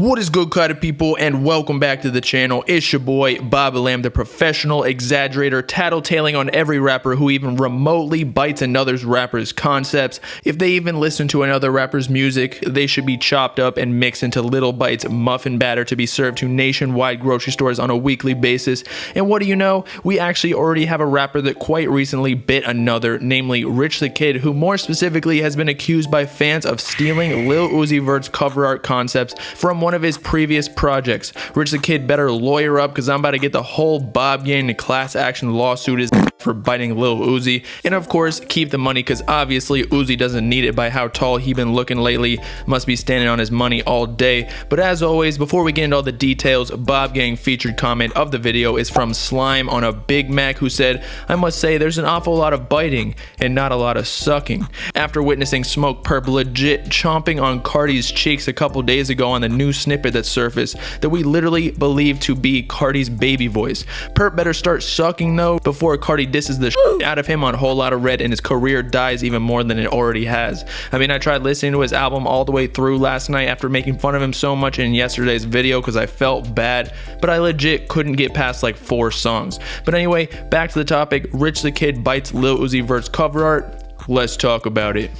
What is good, kind of people, and welcome back to the channel. It's your boy Bobbalam, the professional exaggerator, tattletaling on every rapper who even remotely bites another rapper's concepts. If they even listen to another rapper's music, they should be chopped up and mixed into little bites muffin batter to be served to nationwide grocery stores on a weekly basis. And what do you know? We actually already have a rapper that quite recently bit another, namely Rich the Kid, who more specifically has been accused by fans of stealing Lil Uzi Vert's cover art concepts from one of his previous projects. Rich the Kid better lawyer up, because I'm about to get the whole Bob gang class action lawsuit for biting Lil Uzi. And of course, keep the money, because obviously Uzi doesn't need it by how tall he been looking lately. Must be standing on his money all day. But as always, before we get into all the details, Bob gang featured comment of the video is from Slime on a Big Mac, who said, "I must say there's an awful lot of biting and not a lot of sucking." After witnessing Smoke Perp legit chomping on Cardi's cheeks a couple days ago on the new snippet that surfaced that we literally believe to be Cardi's baby voice. Perp better start sucking though before Cardi disses the shit out of him on Whole Lotta Red and his career dies even more than it already has. I mean, I tried listening to his album all the way through last night after making fun of him so much in yesterday's video because I felt bad, but I legit couldn't get past like 4 songs. But anyway, back to the topic. Rich the Kid bites Lil Uzi Vert's cover art. Let's talk about it.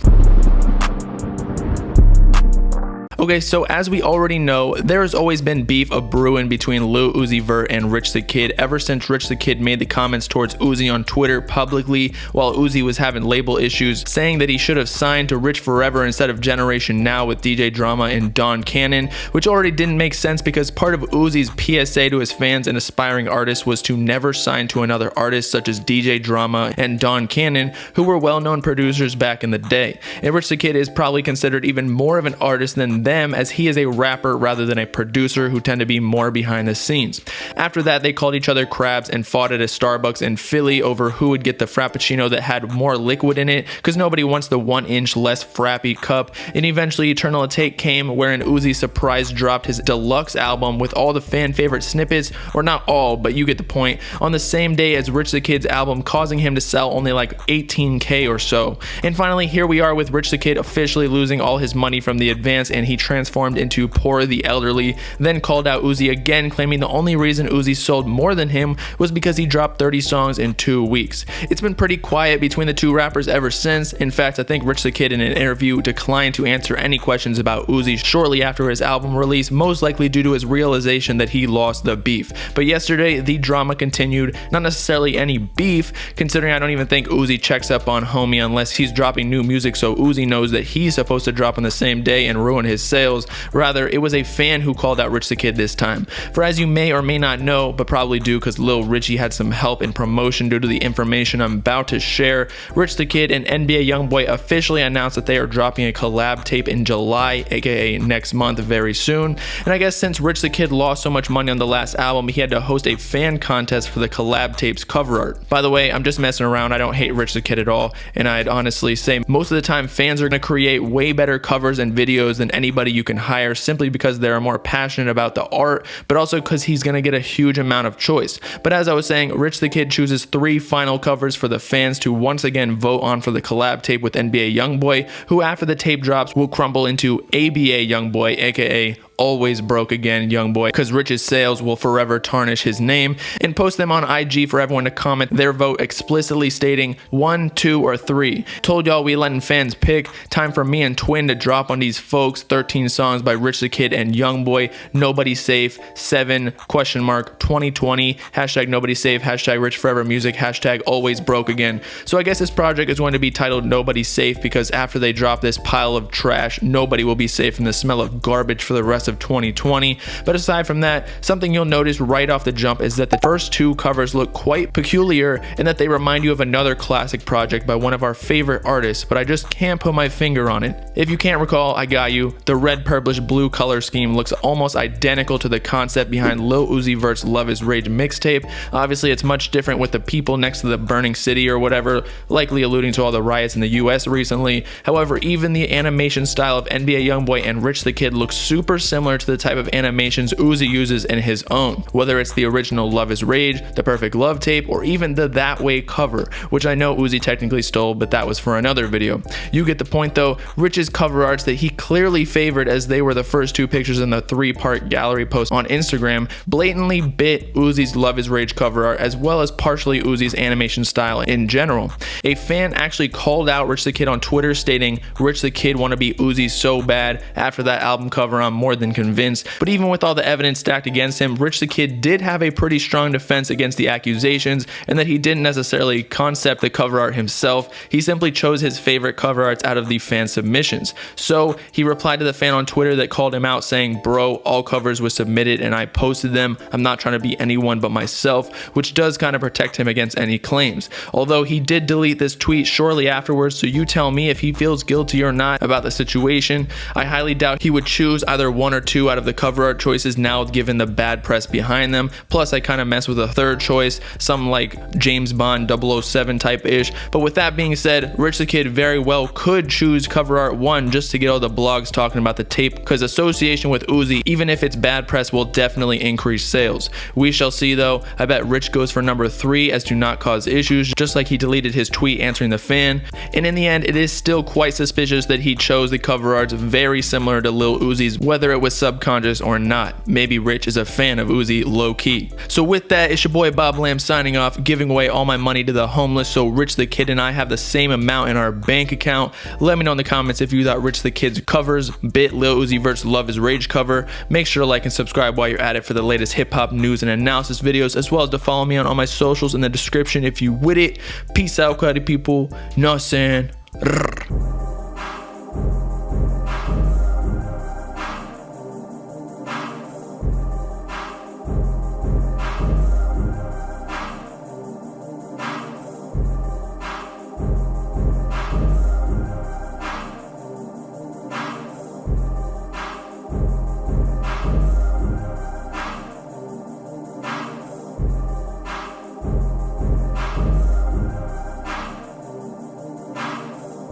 Okay, so as we already know, there has always been beef a brewing between Lil Uzi Vert and Rich the Kid ever since Rich the Kid made the comments towards Uzi on Twitter publicly while Uzi was having label issues, saying that he should have signed to Rich Forever instead of Generation Now with DJ Drama and Don Cannon, which already didn't make sense because part of Uzi's PSA to his fans and aspiring artists was to never sign to another artist such as DJ Drama and Don Cannon, who were well-known producers back in the day. And Rich the Kid is probably considered even more of an artist than them, as he is a rapper rather than a producer who tend to be more behind the scenes. After that, they called each other crabs and fought at a Starbucks in Philly over who would get the frappuccino that had more liquid in it, because nobody wants the 1-inch less frappy cup. And eventually Eternal Take came, wherein Uzi surprise dropped his deluxe album with all the fan favorite snippets, or not all, but you get the point, on the same day as Rich the Kid's album, causing him to sell only like 18K or so. And finally, here we are with Rich the Kid officially losing all his money from the advance, and he transformed into Poor the Elderly, then called out Uzi again, claiming the only reason Uzi sold more than him was because he dropped 30 songs in 2 weeks. It's been pretty quiet between the two rappers ever since. In fact, I think Rich the Kid in an interview declined to answer any questions about Uzi shortly after his album release, most likely due to his realization that he lost the beef. But yesterday, the drama continued. Not necessarily any beef, considering I don't even think Uzi checks up on homie unless he's dropping new music, so Uzi knows that he's supposed to drop on the same day and ruin his sales. Rather, it was a fan who called out Rich the Kid this time. For as you may or may not know, but probably do because Lil Richie had some help in promotion due to the information I'm about to share, Rich the Kid and NBA Youngboy officially announced that they are dropping a collab tape in July, aka next month, very soon. And I guess since Rich the Kid lost so much money on the last album, he had to host a fan contest for the collab tape's cover art. By the way, I'm just messing around. I don't hate Rich the Kid at all, and I'd honestly say most of the time fans are going to create way better covers and videos than anybody you can hire, simply because they're more passionate about the art, but also because he's going to get a huge amount of choice. But as I was saying, Rich the Kid chooses 3 final covers for the fans to once again vote on for the collab tape with NBA Youngboy, who after the tape drops will crumble into ABA Youngboy, aka Always Broke Again Youngboy, because Rich's sales will forever tarnish his name, and post them on IG for everyone to comment their vote explicitly stating 1, 2, or 3. Told y'all we letting fans pick. Time for me and Twin to drop on these folks. 13 songs by Rich the Kid and Youngboy. Nobody Safe 7 2020 hashtag Nobody Safe hashtag Rich Forever Music hashtag Always Broke Again. So I guess this project is going to be titled Nobody Safe because after they drop this pile of trash, nobody will be safe from the smell of garbage for the rest of 2020. But aside from that, something you'll notice right off the jump is that the first 2 covers look quite peculiar and that they remind you of another classic project by one of our favorite artists, but I just can't put my finger on it. If you can't recall, I got you. The red, purplish, blue color scheme looks almost identical to the concept behind Lil Uzi Vert's Love Is Rage mixtape. Obviously, it's much different with the people next to the burning city or whatever, likely alluding to all the riots in the US recently. However, even the animation style of NBA Youngboy and Rich the Kid looks super similar similar to the type of animations Uzi uses in his own, whether it's the original Love Is Rage, the Perfect Love tape, or even the That Way cover, which I know Uzi technically stole, but that was for another video. You get the point though. Rich's cover arts that he clearly favored, as they were the first two pictures in the 3-part gallery post on Instagram, blatantly bit Uzi's Love Is Rage cover art, as well as partially Uzi's animation style in general. A fan actually called out Rich the Kid on Twitter, stating, "Rich the Kid wanna be Uzi so bad. After that album cover, I'm more than convinced." But even with all the evidence stacked against him, Rich the Kid did have a pretty strong defense against the accusations, and that he didn't necessarily concept the cover art himself. He simply chose his favorite cover arts out of the fan submissions. So he replied to the fan on Twitter that called him out, saying, "Bro, all covers were submitted and I posted them. I'm not trying to be anyone but myself," which does kind of protect him against any claims. Although he did delete this tweet shortly afterwards, so you tell me if he feels guilty or not about the situation. I highly doubt he would choose either one or two out of the cover art choices now, given the bad press behind them. Plus, I kind of mess with a third choice, some like James Bond 007 type ish. But with that being said, Rich the Kid very well could choose cover art 1 just to get all the blogs talking about the tape, because association with Uzi, even if it's bad press, will definitely increase sales. We shall see though. I bet Rich goes for number 3 as do not cause issues, just like he deleted his tweet answering the fan. And in the end, it is still quite suspicious that he chose the cover arts very similar to Lil Uzi's, whether it was subconscious or not. Maybe Rich is a fan of Uzi low key. So with that, it's your boy Bobbalam signing off, giving away all my money to the homeless, so Rich the Kid and I have the same amount in our bank account. Let me know in the comments if you thought Rich the Kid's covers bit Lil Uzi Vert's Love Is Rage cover. Make sure to like and subscribe while you're at it for the latest hip-hop news and analysis videos, as well as to follow me on all my socials in the description if you with it. Peace out, cutty people. Know what I'm saying?